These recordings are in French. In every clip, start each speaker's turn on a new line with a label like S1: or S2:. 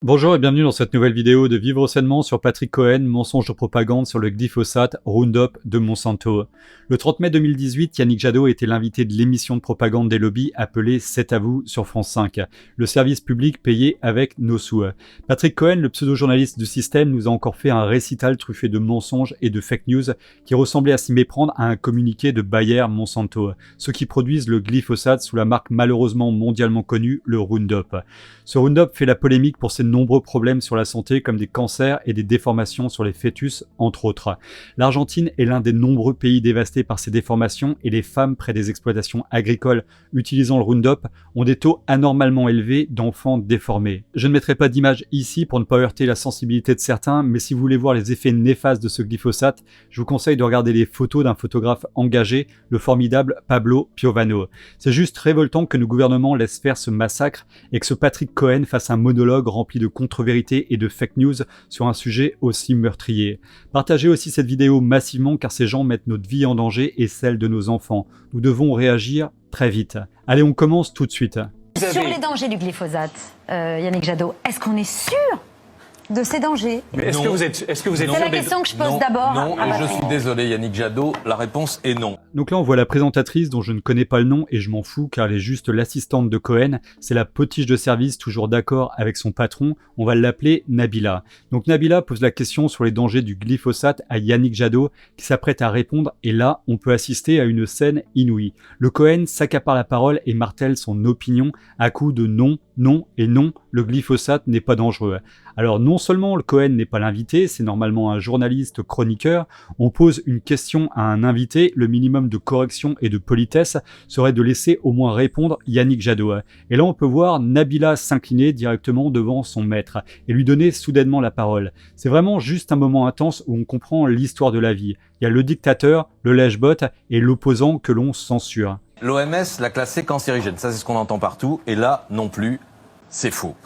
S1: Bonjour et bienvenue dans cette nouvelle vidéo de Vivre sainement sur Patrick Cohen, mensonge de propagande sur le glyphosate Roundup de Monsanto. Le 30 mai 2018, Yannick Jadot était l'invité de l'émission de propagande des lobbies appelée C'est à vous sur France 5, le service public payé avec nos sous. Patrick Cohen, le pseudo-journaliste du système, nous a encore fait un récital truffé de mensonges et de fake news qui ressemblait à s'y méprendre à un communiqué de Bayer Monsanto, ceux qui produisent le glyphosate sous la marque malheureusement mondialement connue, le Roundup. Ce Roundup fait la polémique pour ses nombreux problèmes sur la santé comme des cancers et des déformations sur les fœtus, entre autres. L'Argentine est l'un des nombreux pays dévastés par ces déformations et les femmes près des exploitations agricoles utilisant le Roundup ont des taux anormalement élevés d'enfants déformés. Je ne mettrai pas d'image ici pour ne pas heurter la sensibilité de certains, mais si vous voulez voir les effets néfastes de ce glyphosate, je vous conseille de regarder les photos d'un photographe engagé, le formidable Pablo Piovano. C'est juste révoltant que nos gouvernements laissent faire ce massacre et que ce Patrick Cohen fasse un monologue rempli de contre-vérités et de fake news sur un sujet aussi meurtrier. Partagez aussi cette vidéo massivement car ces gens mettent notre vie en danger et celle de nos enfants. Nous devons réagir très vite. Allez, on commence tout de suite.
S2: Sur les dangers du glyphosate, Yannick Jadot, est-ce qu'on est sûr de ces dangers?
S3: Mais est-ce que vous êtes sûr
S2: C'est la question que je pose d'abord.
S3: Non, et je suis désolé Yannick Jadot, la réponse est non.
S1: Donc là on voit la présentatrice dont je ne connais pas le nom et je m'en fous car elle est juste l'assistante de Cohen, c'est la potiche de service toujours d'accord avec son patron, on va l'appeler Nabila. Donc Nabila pose la question sur les dangers du glyphosate à Yannick Jadot qui s'apprête à répondre et là on peut assister à une scène inouïe. Le Cohen s'accapare la parole et martèle son opinion à coups de non, non et non, le glyphosate n'est pas dangereux. Alors non seulement le Cohen n'est pas l'invité, c'est normalement un journaliste chroniqueur, on pose une question à un invité, le minimum de correction et de politesse serait de laisser au moins répondre Yannick Jadot. Et là on peut voir Nabila s'incliner directement devant son maître et lui donner soudainement la parole. C'est vraiment juste un moment intense où on comprend l'histoire de la vie. Il y a le dictateur, le lèche-bot et l'opposant que l'on censure.
S3: L'OMS l'a classé cancérigène, ça c'est ce qu'on entend partout, et là non plus, c'est faux.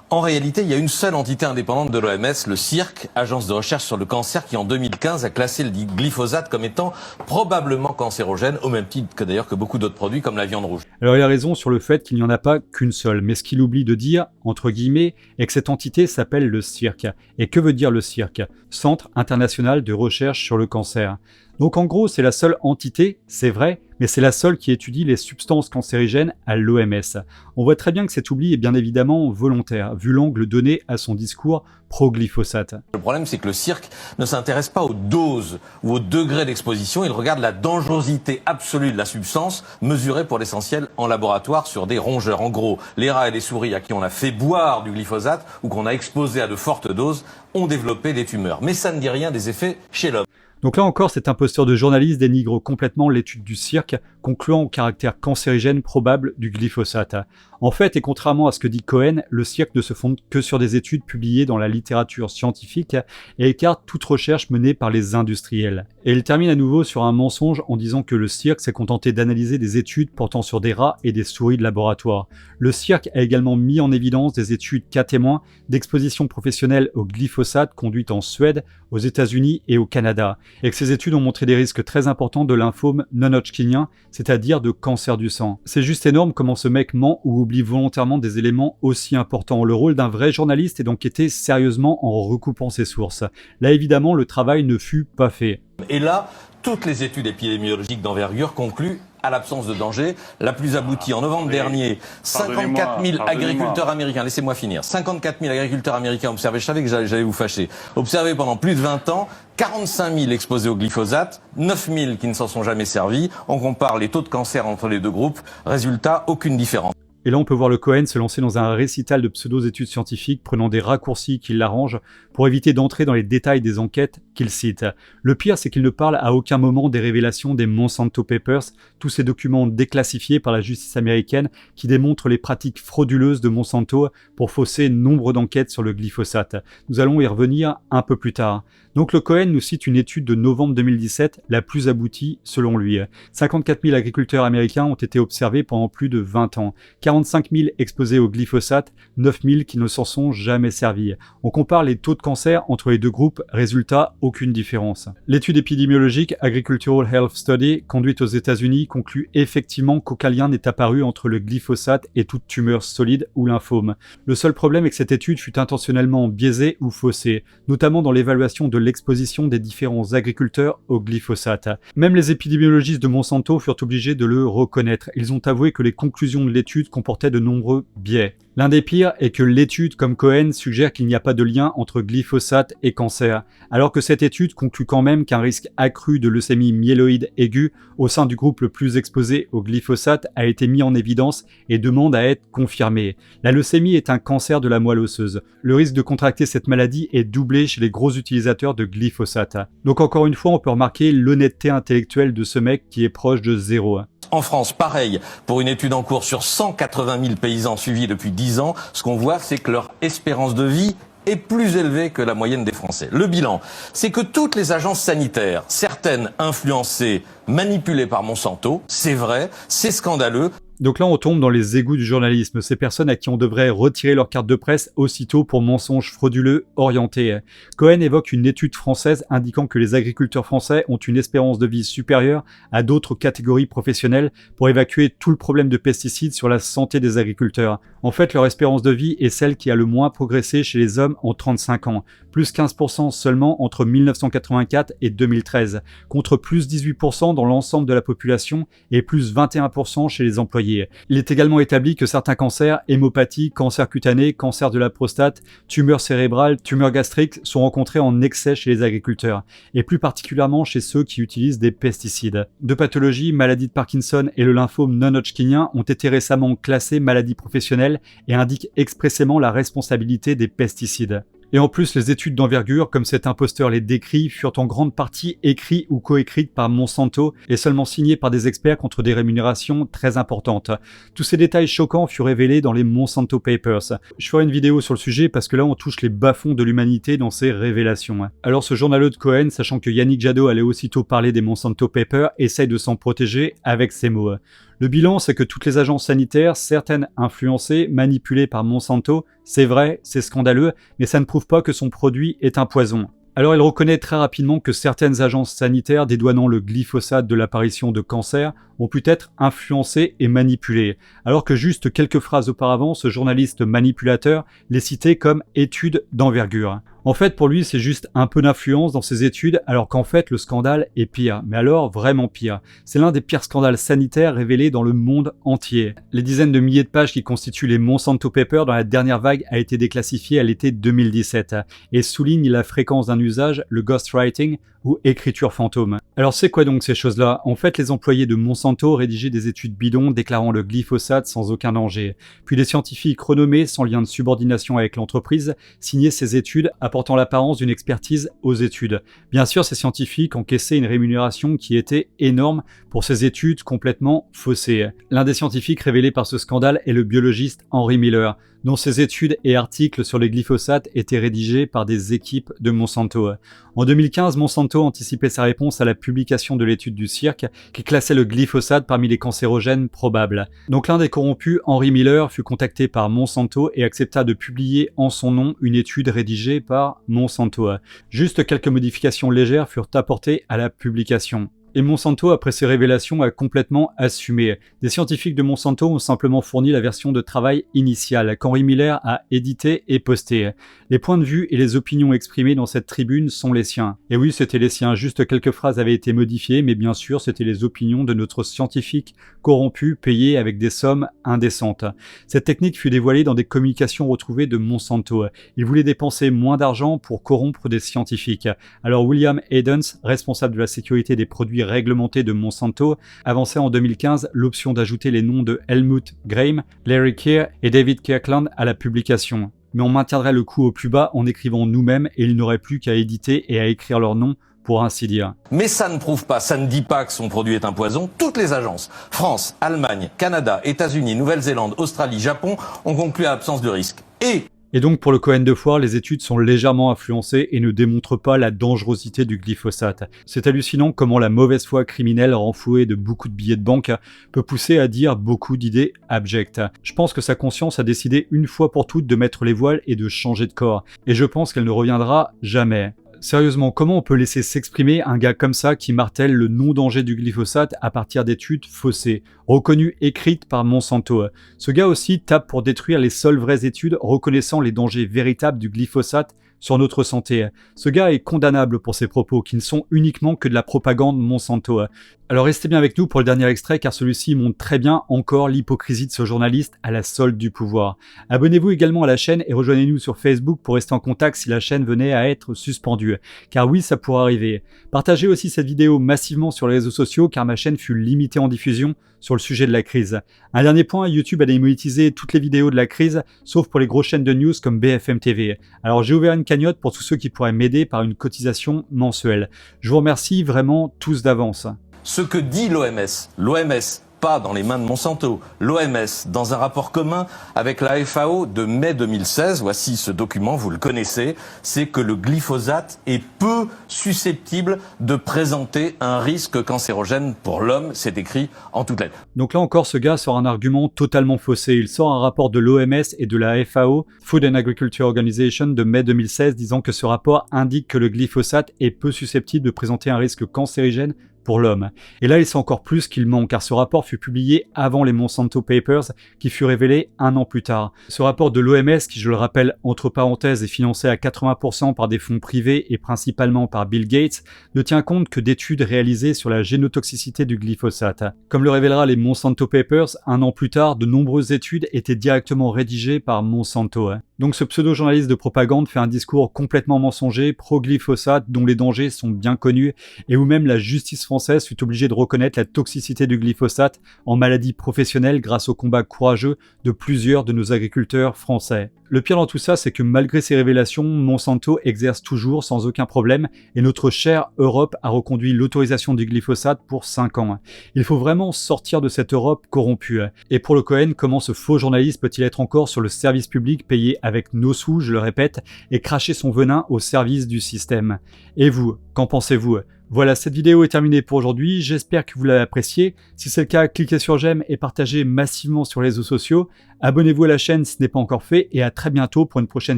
S3: En réalité, il y a une seule entité indépendante de l'OMS, le CIRC, agence de recherche sur le cancer, qui en 2015 a classé le glyphosate comme étant probablement cancérogène, au même titre que d'ailleurs que beaucoup d'autres produits comme la viande rouge.
S1: Alors il a raison sur le fait qu'il n'y en a pas qu'une seule, mais ce qu'il oublie de dire, entre guillemets, est que cette entité s'appelle le CIRC. Et que veut dire le CIRC? Centre international de recherche sur le cancer. Donc en gros, c'est la seule entité, c'est vrai, mais c'est la seule qui étudie les substances cancérigènes à l'OMS. On voit très bien que cet oubli est bien évidemment volontaire, vu l'angle donné à son discours pro-glyphosate.
S3: Le problème, c'est que le CIRC ne s'intéresse pas aux doses ou au degré d'exposition, il regarde la dangerosité absolue de la substance, mesurée pour l'essentiel en laboratoire sur des rongeurs. En gros, les rats et les souris à qui on a fait boire du glyphosate ou qu'on a exposé à de fortes doses ont développé des tumeurs. Mais ça ne dit rien des effets chez l'homme.
S1: Donc là encore, cet imposteur de journaliste dénigre complètement l'étude du CIRC, concluant au caractère cancérigène probable du glyphosate. En fait, et contrairement à ce que dit Cohen, le CIRC ne se fonde que sur des études publiées dans la littérature scientifique et écarte toute recherche menée par les industriels. Et il termine à nouveau sur un mensonge en disant que le CIRC s'est contenté d'analyser des études portant sur des rats et des souris de laboratoire. Le CIRC a également mis en évidence des études cas témoins d'exposition professionnelle au glyphosate conduites en Suède, aux États-Unis et au Canada, et que ces études ont montré des risques très importants de lymphome non-hodgkinien, c'est-à-dire de cancer du sang. C'est juste énorme comment ce mec ment ou oublie volontairement des éléments aussi importants. Le rôle d'un vrai journaliste est d'enquêter sérieusement en recoupant ses sources. Là évidemment, le travail ne fut pas fait.
S3: Et là, toutes les études épidémiologiques d'envergure concluent à l'absence de danger. La plus aboutie en novembre dernier, 54 000 agriculteurs américains, laissez-moi finir, 54 000 agriculteurs américains observés, je savais que j'allais vous fâcher, observés pendant plus de 20 ans, 45 000 exposés au glyphosate, 9 000 qui ne s'en sont jamais servis. On compare les taux de cancer entre les deux groupes, résultat, aucune différence.
S1: Et là, on peut voir le Cohen se lancer dans un récital de pseudo-études scientifiques prenant des raccourcis qui l'arrangent pour éviter d'entrer dans les détails des enquêtes qu'il cite. Le pire, c'est qu'il ne parle à aucun moment des révélations des Monsanto Papers, tous ces documents déclassifiés par la justice américaine qui démontrent les pratiques frauduleuses de Monsanto pour fausser nombre d'enquêtes sur le glyphosate. Nous allons y revenir un peu plus tard. Donc le Cohen nous cite une étude de novembre 2017, la plus aboutie selon lui. 54 000 agriculteurs américains ont été observés pendant plus de 20 ans. 40 45 000 exposés au glyphosate, 9 000 qui ne s'en sont jamais servis. On compare les taux de cancer entre les deux groupes, résultat, aucune différence. L'étude épidémiologique Agricultural Health Study, conduite aux États-Unis, conclut effectivement qu'aucun lien n'est apparu entre le glyphosate et toute tumeur solide ou lymphome. Le seul problème est que cette étude fut intentionnellement biaisée ou faussée, notamment dans l'évaluation de l'exposition des différents agriculteurs au glyphosate. Même les épidémiologistes de Monsanto furent obligés de le reconnaître. Ils ont avoué que les conclusions de l'étude comportaient de nombreux biais. L'un des pires est que l'étude, comme Cohen, suggère qu'il n'y a pas de lien entre glyphosate et cancer, alors que cette étude conclut quand même qu'un risque accru de leucémie myéloïde aiguë au sein du groupe le plus exposé au glyphosate a été mis en évidence et demande à être confirmé. La leucémie est un cancer de la moelle osseuse. Le risque de contracter cette maladie est doublé chez les gros utilisateurs de glyphosate. Donc encore une fois, on peut remarquer l'honnêteté intellectuelle de ce mec qui est proche de zéro.
S3: En France, pareil, pour une étude en cours sur 180 000 paysans suivis depuis 10 ans, ce qu'on voit, c'est que leur espérance de vie est plus élevée que la moyenne des Français. Le bilan, c'est que toutes les agences sanitaires, certaines influencées, manipulées par Monsanto, c'est vrai, c'est scandaleux.
S1: Donc là, on tombe dans les égouts du journalisme, ces personnes à qui on devrait retirer leur carte de presse aussitôt pour mensonges frauduleux orientés. Cohen évoque une étude française indiquant que les agriculteurs français ont une espérance de vie supérieure à d'autres catégories professionnelles pour évacuer tout le problème de pesticides sur la santé des agriculteurs. En fait, leur espérance de vie est celle qui a le moins progressé chez les hommes en 35 ans, plus 15% seulement entre 1984 et 2013, contre plus 18% dans l'ensemble de la population et plus 21% chez les employés. Il est également établi que certains cancers, hémopathie, cancer cutané, cancer de la prostate, tumeurs cérébrales, tumeurs gastriques sont rencontrés en excès chez les agriculteurs, et plus particulièrement chez ceux qui utilisent des pesticides. Deux pathologies, maladie de Parkinson et le lymphome non-Hodgkinien, ont été récemment classées maladies professionnelles et indiquent expressément la responsabilité des pesticides. Et en plus, les études d'envergure, comme cet imposteur les décrit, furent en grande partie écrites ou coécrites par Monsanto et seulement signées par des experts contre des rémunérations très importantes. Tous ces détails choquants furent révélés dans les Monsanto Papers. Je ferai une vidéo sur le sujet parce que là on touche les bas-fonds de l'humanité dans ces révélations. Alors ce journaleux de Cohen, sachant que Yannick Jadot allait aussitôt parler des Monsanto Papers, essaye de s'en protéger avec ces mots. Le bilan, c'est que toutes les agences sanitaires, certaines influencées, manipulées par Monsanto, c'est vrai, c'est scandaleux, mais ça ne prouve pas que son produit est un poison. Alors il reconnaît très rapidement que certaines agences sanitaires dédouanant le glyphosate de l'apparition de cancer ont pu être influencées et manipulées, alors que juste quelques phrases auparavant, ce journaliste manipulateur les citait comme études d'envergure. En fait, pour lui, c'est juste un peu d'influence dans ses études, alors qu'en fait, le scandale est pire. Mais alors, vraiment pire. C'est l'un des pires scandales sanitaires révélés dans le monde entier. Les dizaines de milliers de pages qui constituent les Monsanto Papers dans la dernière vague a été déclassifiée à l'été 2017 et souligne la fréquence d'un usage, le ghostwriting, ou écriture fantôme. Alors c'est quoi donc ces choses-là? En fait, les employés de Monsanto rédigeaient des études bidons déclarant le glyphosate sans aucun danger. Puis des scientifiques renommés, sans lien de subordination avec l'entreprise, signaient ces études apportant l'apparence d'une expertise aux études. Bien sûr, ces scientifiques encaissaient une rémunération qui était énorme pour ces études complètement faussées. L'un des scientifiques révélés par ce scandale est le biologiste Henry Miller, dont ses études et articles sur les glyphosates étaient rédigés par des équipes de Monsanto. En 2015, Monsanto anticipait sa réponse à la publication de l'étude du cirque qui classait le glyphosate parmi les cancérogènes probables. Donc l'un des corrompus, Henry Miller, fut contacté par Monsanto et accepta de publier en son nom une étude rédigée par Monsanto. Juste quelques modifications légères furent apportées à la publication. Et Monsanto, après ces révélations, a complètement assumé. Des scientifiques de Monsanto ont simplement fourni la version de travail initiale, qu'Henry Miller a édité et posté. Les points de vue et les opinions exprimées dans cette tribune sont les siens. Et oui, c'était les siens, juste quelques phrases avaient été modifiées, mais bien sûr, c'était les opinions de notre scientifique corrompu, payé avec des sommes indécentes. Cette technique fut dévoilée dans des communications retrouvées de Monsanto. Il voulait dépenser moins d'argent pour corrompre des scientifiques. Alors William Edens, responsable de la sécurité des produits réglementé de Monsanto, avançait en 2015 l'option d'ajouter les noms de Helmut Graham, Larry Keir et David Kirkland à la publication. Mais on maintiendrait le coût au plus bas en écrivant nous-mêmes et il n'aurait plus qu'à éditer et à écrire leur nom pour ainsi dire.
S3: Mais ça ne prouve pas, ça ne dit pas que son produit est un poison. Toutes les agences, France, Allemagne, Canada, États-Unis, Nouvelle-Zélande, Australie, Japon, ont conclu à l'absence de risque. Et
S1: Et donc pour le Cohen de Foire, les études sont légèrement influencées et ne démontrent pas la dangerosité du glyphosate. C'est hallucinant comment la mauvaise foi criminelle renflouée de beaucoup de billets de banque peut pousser à dire beaucoup d'idées abjectes. Je pense que sa conscience a décidé une fois pour toutes de mettre les voiles et de changer de corps. Et je pense qu'elle ne reviendra jamais. Sérieusement, comment on peut laisser s'exprimer un gars comme ça qui martèle le non-danger du glyphosate à partir d'études faussées, reconnues écrites par Monsanto? Ce gars aussi tape pour détruire les seules vraies études reconnaissant les dangers véritables du glyphosate sur notre santé. Ce gars est condamnable pour ses propos qui ne sont uniquement que de la propagande Monsanto. Alors restez bien avec nous pour le dernier extrait car celui-ci montre très bien encore l'hypocrisie de ce journaliste à la solde du pouvoir. Abonnez-vous également à la chaîne et rejoignez-nous sur Facebook pour rester en contact si la chaîne venait à être suspendue. Car oui, ça pourrait arriver. Partagez aussi cette vidéo massivement sur les réseaux sociaux car ma chaîne fut limitée en diffusion sur le sujet de la crise. Un dernier point, YouTube a démonétisé toutes les vidéos de la crise, sauf pour les grosses chaînes de news comme BFM TV. Alors j'ai ouvert une cagnotte pour tous ceux qui pourraient m'aider par une cotisation mensuelle. Je vous remercie vraiment tous d'avance.
S3: Ce que dit l'OMS, pas dans les mains de Monsanto, l'OMS, dans un rapport commun avec la FAO de mai 2016, voici ce document, vous le connaissez, c'est que le glyphosate est peu susceptible de présenter un risque cancérogène pour l'homme, c'est écrit en toutes lettres.
S1: Donc là encore, ce gars sort un argument totalement faussé. Il sort un rapport de l'OMS et de la FAO, Food and Agriculture Organization, de mai 2016, disant que ce rapport indique que le glyphosate est peu susceptible de présenter un risque cancérigène pour l'homme. Et là, il sait encore plus qu'il ment, car ce rapport fut publié avant les Monsanto Papers, qui fut révélé un an plus tard. Ce rapport de l'OMS, qui je le rappelle, entre parenthèses, est financé à 80% par des fonds privés et principalement par Bill Gates, ne tient compte que d'études réalisées sur la génotoxicité du glyphosate. Comme le révélera les Monsanto Papers, un an plus tard, de nombreuses études étaient directement rédigées par Monsanto. Donc ce pseudo-journaliste de propagande fait un discours complètement mensonger, pro-glyphosate, dont les dangers sont bien connus, et où même la justice française fut obligée de reconnaître la toxicité du glyphosate en maladie professionnelle grâce au combat courageux de plusieurs de nos agriculteurs français. Le pire dans tout ça, c'est que malgré ces révélations, Monsanto exerce toujours sans aucun problème, et notre chère Europe a reconduit l'autorisation du glyphosate pour 5 ans. Il faut vraiment sortir de cette Europe corrompue. Et pour le Cohen, comment ce faux journaliste peut-il être encore sur le service public payé avec nos sous, je le répète, et cracher son venin au service du système? Et vous, qu'en pensez-vous? Voilà, cette vidéo est terminée pour aujourd'hui, j'espère que vous l'avez appréciée. Si c'est le cas, cliquez sur j'aime et partagez massivement sur les réseaux sociaux. Abonnez-vous à la chaîne si ce n'est pas encore fait et à très bientôt pour une prochaine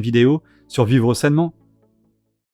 S1: vidéo sur Vivre Sainement.